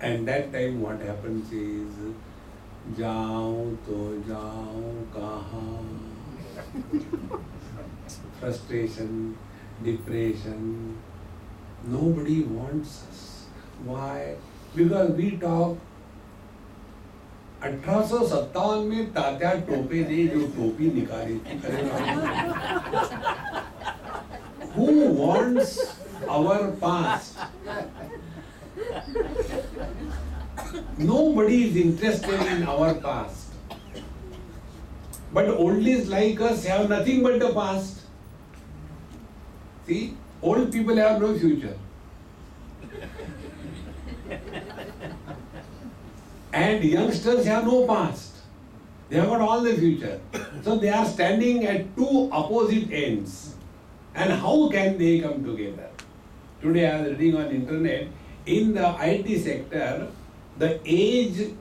And that time what happens is, jao to jao kaha. Frustration, depression. Nobody wants us. Why? Because we talk 1857 में तात्या टोपे ने जो टोपी निकाली थी, who wants our past? Nobody is interested in our past. But oldies like us have nothing but the past. See, old people have no future. And youngsters have no past. They have got all the future. So they are standing at two opposite ends. And how can they come together? Today I was reading on internet, in the IT sector, the age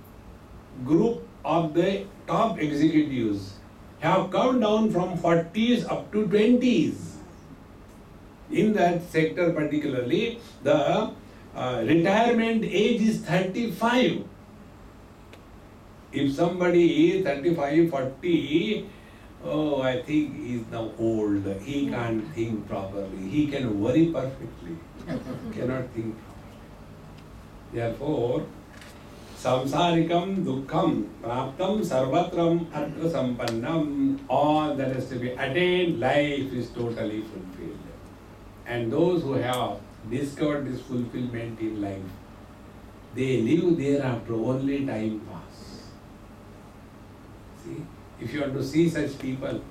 group of the top executives have come down from 40s up to 20s. In that sector particularly, the retirement age is 35. If somebody is 35, 40, oh, I think he is now old. He can't think properly. He can worry perfectly. Cannot think properly. Therefore, samsarikam dukkham praptam sarvatram atra sampannam, all that has to be attained, life is totally fulfilled. And those who have discovered this fulfillment in life, they live thereafter only time pass. See, if you want to see such people,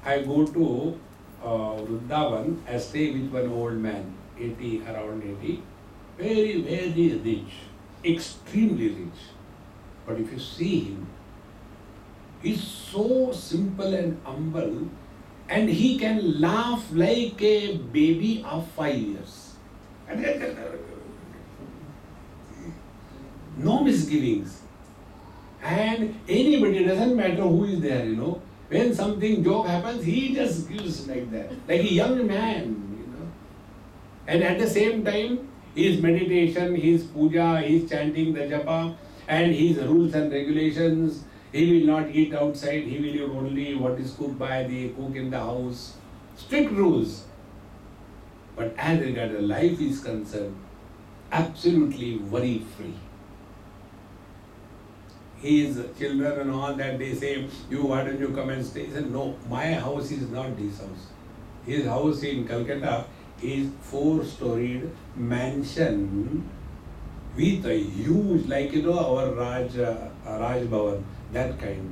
I go to Vrindavan, I stay with one old man, 80, around 80, very, very rich, extremely rich. But if you see him, he's so simple and humble, and he can laugh like a baby of 5 years. No misgivings. And anybody, doesn't matter who is there, when something joke happens, he just gives like that, like a young man, And at the same time, his meditation, his puja, his chanting the japa, and his rules and regulations. He will not eat outside, he will eat only what is cooked by the cook in the house. Strict rules. But as regards life is concerned, absolutely worry-free. His children and all that, they say, why don't you come and stay? He said, no, my house is not this house. His house in Calcutta is 4-storied mansion with a huge, like our Raj Bhavan, that kind.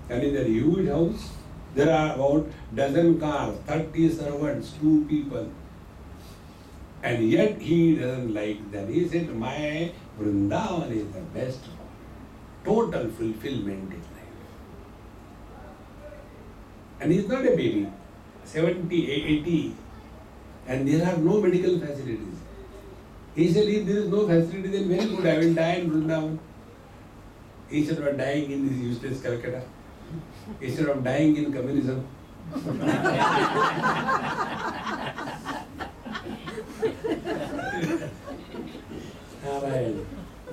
And in that huge house, there are about dozen cars, 30 servants, 2 people. And yet he doesn't like that. He said, my Vrindavan is the best one. Total fulfillment in life. And he's not a baby, 70, 80, and there are no medical facilities. He said, if there is no facility, then very good, I will die in Vrindavan. Instead of dying in this useless Calcutta, instead of dying in communism. Alright.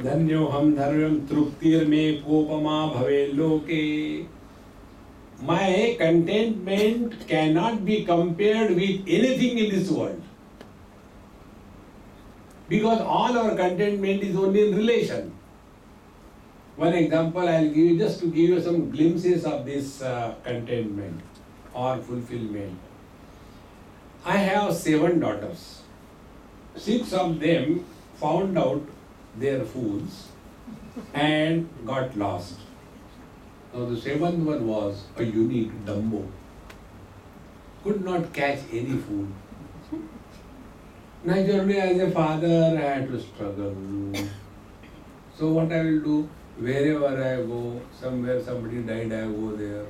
धन्यो हम धर्म्यम तृप्तिर में कोपमा भवे लोके. My contentment cannot be compared with anything in this world. Because all our contentment is only in relation. One example I will give you, just to give you some glimpses of this contentment or fulfillment. I have 7 daughters. 6 of them found out they are fools and got lost. Now the 7th one was a unique Dumbo. Could not catch any food. Naturally, as a father, I had to struggle. So what I will do, wherever I go, somewhere somebody died, I go there.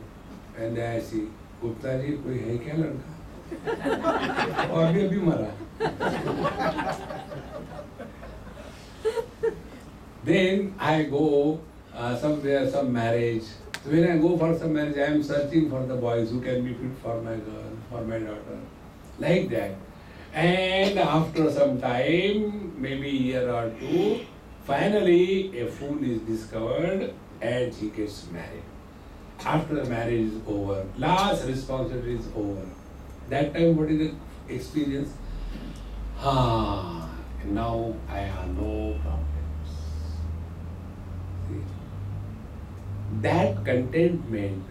And I see, Gupta ji, koi hai kya ladka? Aur bhi abhi mara. Then I go somewhere, some marriage. So when I go for some marriage, I am searching for the boys who can be fit for my girl, for my daughter. Like that. And after some time, maybe a year or 2, finally a fool is discovered and she gets married. After the marriage is over, last responsibility is over. That time, what is the experience? And now I have no problems. See? That contentment,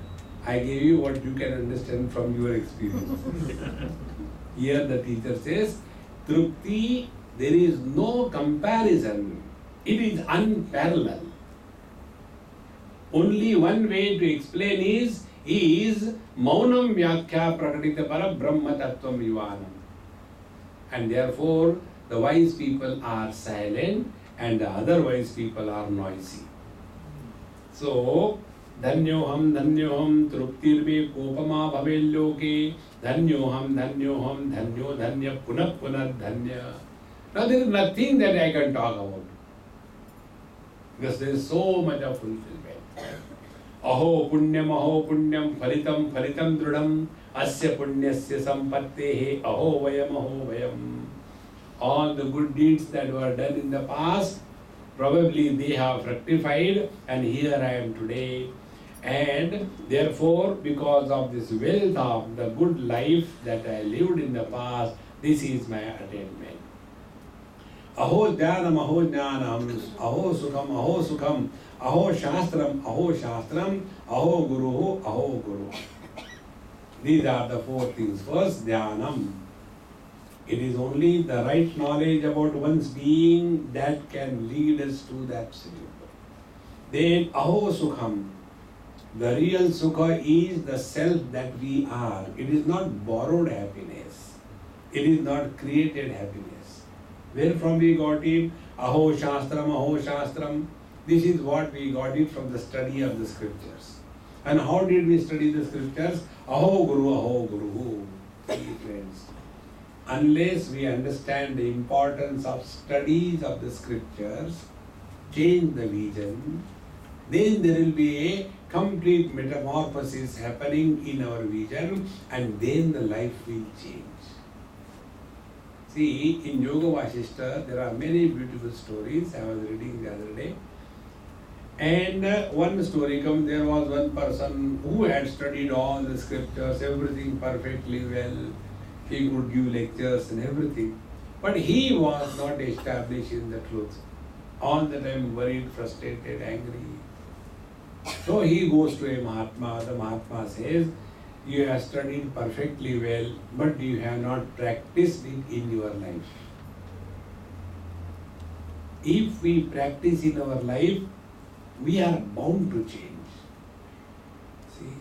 I gave you what you can understand from your experience. Here the teacher says, Trupti, there is no comparison. It is unparalleled. Only one way to explain is Maunam Vyakhya Prakatita Para Brahma Tattvam Vivanam. And therefore, the wise people are silent and the other wise people are noisy. So, Dhanyoham Truptirve Kopama Bhavelyoke Dhanyoham Dhanyo Dhanya Punah Punah Dhanya. Now there is nothing that I can talk about. Because there is so much of fulfillment. Aho punyam phalitam drudam asya punyasya sampattehe aho vayam. All the good deeds that were done in the past, probably they have fructified, and here I am today. And therefore, because of this wealth of the good life that I lived in the past, this is my attainment. Aho jnanam, aho sukham, aho shastram, aho guru. These are the four things. First, dhyanam. It is only the right knowledge about one's being that can lead us to the absolute. Then, aho sukham. The real sukha is the self that we are. It is not borrowed happiness. It is not created happiness. Where from we got it? Aho shastram. This is what we got it from the study of the scriptures. And how did we study the scriptures? Aho guru. See, friends. Unless we understand the importance of studies of the scriptures, change the vision, then there will be a complete metamorphosis happening in our vision, and then the life will change. See, in Yoga Vasishta, there are many beautiful stories. I was reading the other day. And one story comes, there was one person who had studied all the scriptures, everything perfectly well. He could give lectures and everything. But he was not established in the truth. All the time worried, frustrated, angry. So he goes to a Mahatma. The Mahatma says, you have studied perfectly well, but you have not practiced it in your life. If we practice in our life, we are bound to change. See?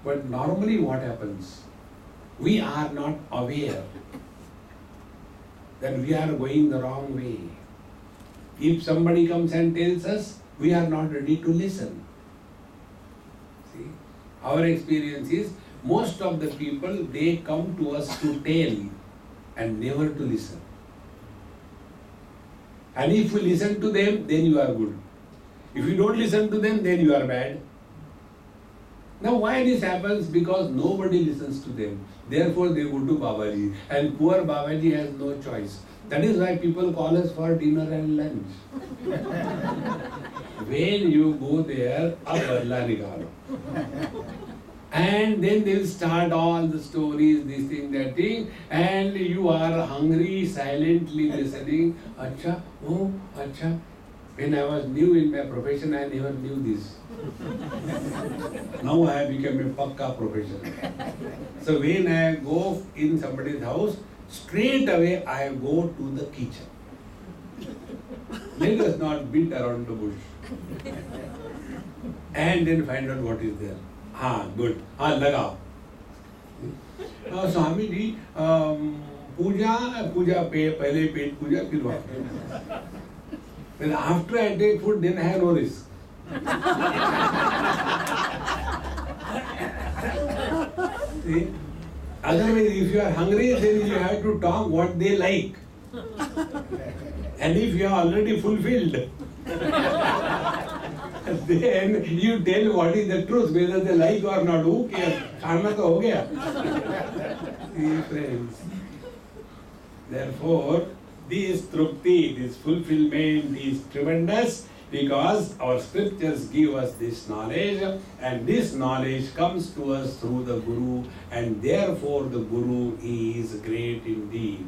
But normally what happens? We are not aware that we are going the wrong way. If somebody comes and tells us, we are not ready to listen. See, our experience is most of the people, they come to us to tell and never to listen. And if we listen to them, then you are good. If you don't listen to them, then you are bad. Now why this happens? Because nobody listens to them. Therefore they go to Babaji. And poor Babaji has no choice. That is why people call us for dinner and lunch. When you go there, ab badla nikalo. And then they'll start all the stories, this thing, that thing, and you are hungry, silently listening. Acha, oh, acha. When I was new in my profession, I never knew this. Now I have become a pakka professional. So when I go in somebody's house, straight away I go to the kitchen. Let us not beat around the bush. And then find out what is there. Good. Lagao. Swami ji, puja pehle pet puja, phir water. Then after I take food, then I have no risk. See? Otherwise, if you are hungry, then you have to talk what they like. And if you are already fulfilled, then you tell what is the truth, whether they like or not. Who cares? Khana to ho gaya. See, friends. Therefore, this trupti, this fulfillment is tremendous because our scriptures give us this knowledge, and this knowledge comes to us through the Guru, and therefore the Guru is great indeed.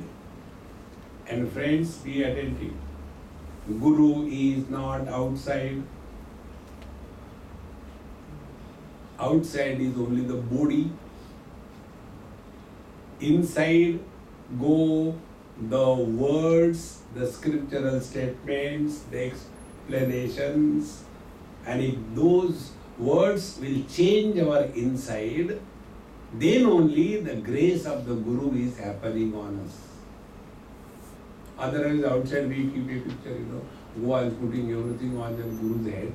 And friends, be attentive. Guru is not outside. Outside is only the body. Inside go the words, the scriptural statements, the explanations, and if those words will change our inside, then only the grace of the Guru is happening on us. Otherwise, outside we keep a picture, who is putting everything on the Guru's head.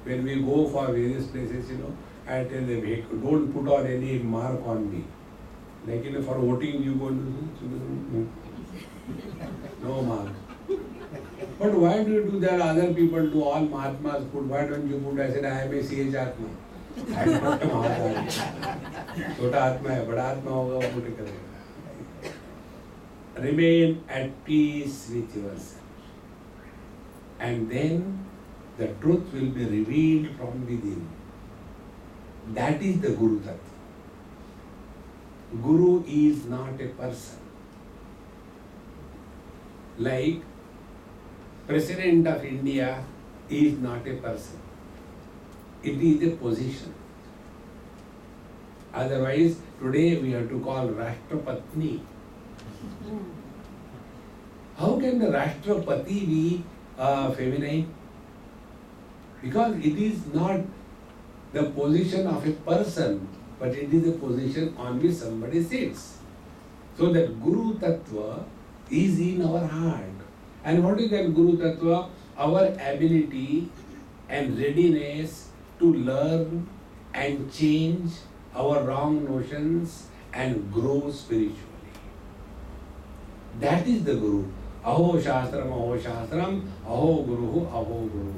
When we go for various places, I tell them, hey, don't put on any mark on me. Like for voting, you go to no mark. But why do you do that? Other people do, all Mahatmas put. Why don't you put? I said, I am a sage Atma. I am not a Mahatma. Chota Atma hai, bada Atma hoga, wo put karega. Remain at peace with yourself. And then the truth will be revealed from within. That is the Guru Tattva. Guru is not a person. Like President of India is not a person. It is a position. Otherwise, today we have to call Rashtrapatni. How can the Rashtrapati be feminine? Because it is not the position of a person, but it is a position on which somebody sits. So that Guru Tattva is in our heart. And what is that Guru Tattva? Our ability and readiness to learn and change our wrong notions and grow spiritually. That is the Guru. Aho Shastram, Aho Guru, Aho Guru.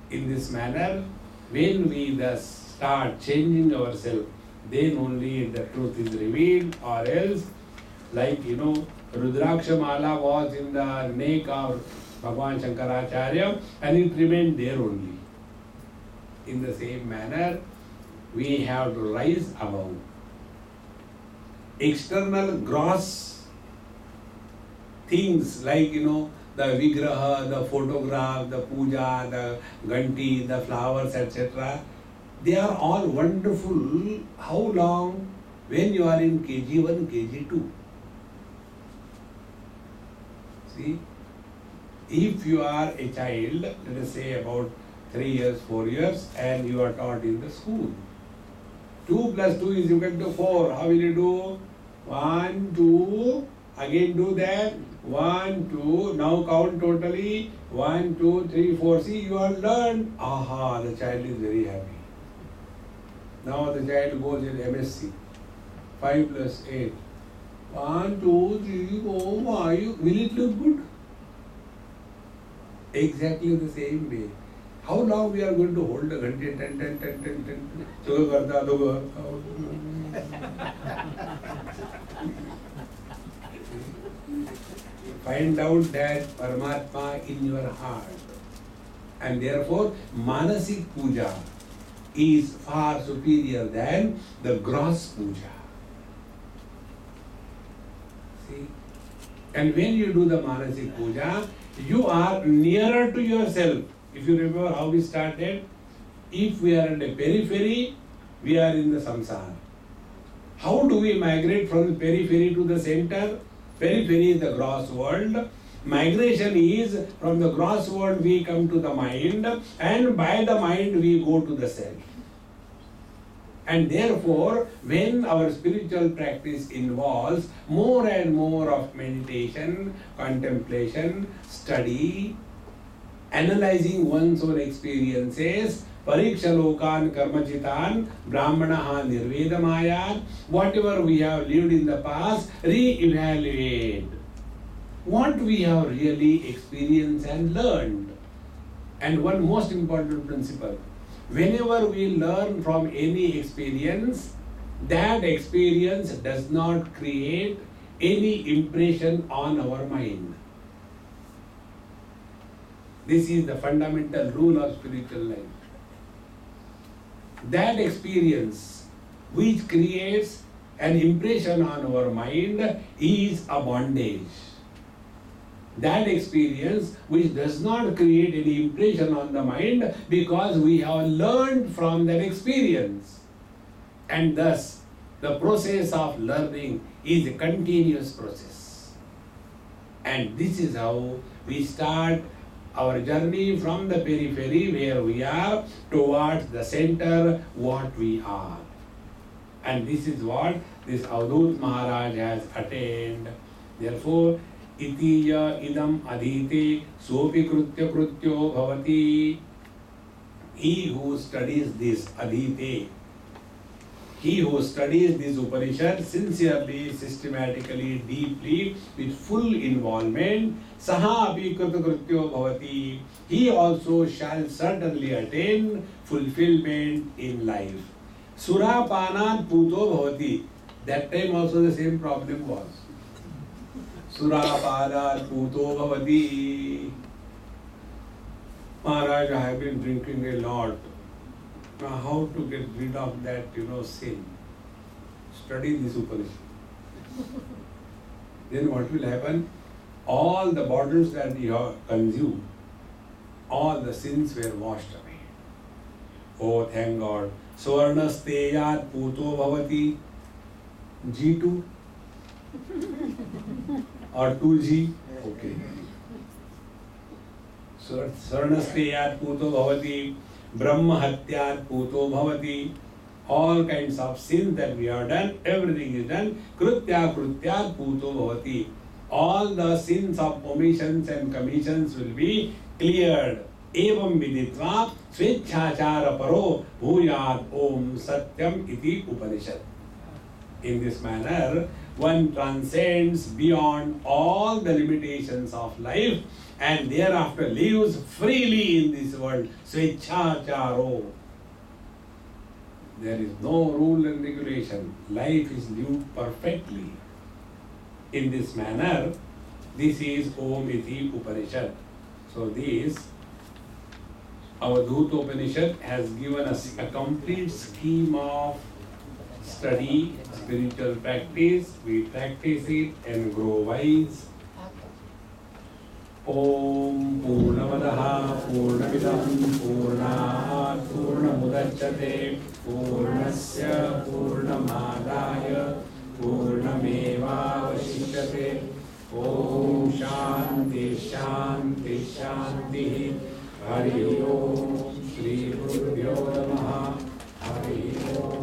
In this manner, when we thus start changing ourselves, then only the truth is revealed, or else, like Rudraksha Mala was in the neck of Bhagavan Shankaracharya and it remained there only. In the same manner, we have to rise above. External gross things like the vigraha, the photograph, the puja, the ganti, the flowers, etc. They are all wonderful. How long? When you are in KG1, KG2. See, if you are a child, let us say about 3 years, 4 years, and you are taught in the school. 2 plus 2 is equal to 4. How will you do? 1, 2, again do that. 1, 2, now count totally. 1, 2, 3, 4. See, you have learned. Aha, the child is very happy. Now the child goes in MSc. 5 plus 8. 1, 2, 3, 4, 5. Will it look good? Exactly the same way. How long we are going to hold the ghanti? 10, 10, 10, 10, 10. Find out that Paramatma in your heart. And therefore, Manasik Puja is far superior than the gross puja. See? And when you do the Manasik Puja, you are nearer to yourself. If you remember how we started, if we are in the periphery, we are in the samsara. How do we migrate from the periphery to the center? Periphery is the gross world. Migration is from the gross world we come to the mind, and by the mind we go to the self. And therefore, when our spiritual practice involves more and more of meditation, contemplation, study, analyzing one's own experiences, parikshalokan karmachitan, brahmanaha nirvedamaya, whatever we have lived in the past, re-evaluate what we have really experienced and learned. And one most important principle, whenever we learn from any experience, that experience does not create any impression on our mind. This is the fundamental rule of spiritual life. That experience which creates an impression on our mind is a bondage. That experience which does not create any impression on the mind because we have learned from that experience. And thus, the process of learning is a continuous process. And this is how we start our journey from the periphery where we are towards the center what we are. And this is what this Avadhoot Maharaj has attained. Therefore, itiya idam adhite sopi krutya krutyo bhavati. He who studies this adhite, he who studies this Upanishad sincerely, systematically, deeply, with full involvement, saha api krutya krutyo bhavati. He also shall certainly attain fulfillment in life. Surapanat puto bhavati. That time also the same problem was. Surapanat puto bhavati. Maharaj, I have been drinking a lot. Now how to get rid of that, sin? Study this Upanishad. Then what will happen? All the bottles that you have consumed, all the sins were washed away. Oh, thank God. Swarnasteyat puto bhavati. G2 or 2G? Okay. Swarnasteyat puto bhavati. Brahma hatyat puto bhavati. All kinds of sins that we have done, everything is done. Krutya krutyat puto bhavati. All the sins of omissions and commissions will be cleared. Evam viditva swechhachara paro bhuyat om satyam iti Upanishad. In this manner, one transcends beyond all the limitations of life and thereafter lives freely in this world. Swechhacharo. There is no rule and regulation. Life is lived perfectly. In this manner, this is Om iti Upanishad. So this Avadhootopanishad has given us a complete scheme of study, spiritual practice. We practice it and grow wise. Om Purnamadaha Purnamidam Purnat Purnamudachyate Purnasya Purnamadaya Purnameva Vashishyate. Om Shanti Shanti Shanti. Hari Om Shri Gurubhyo Namaha. Hari Om.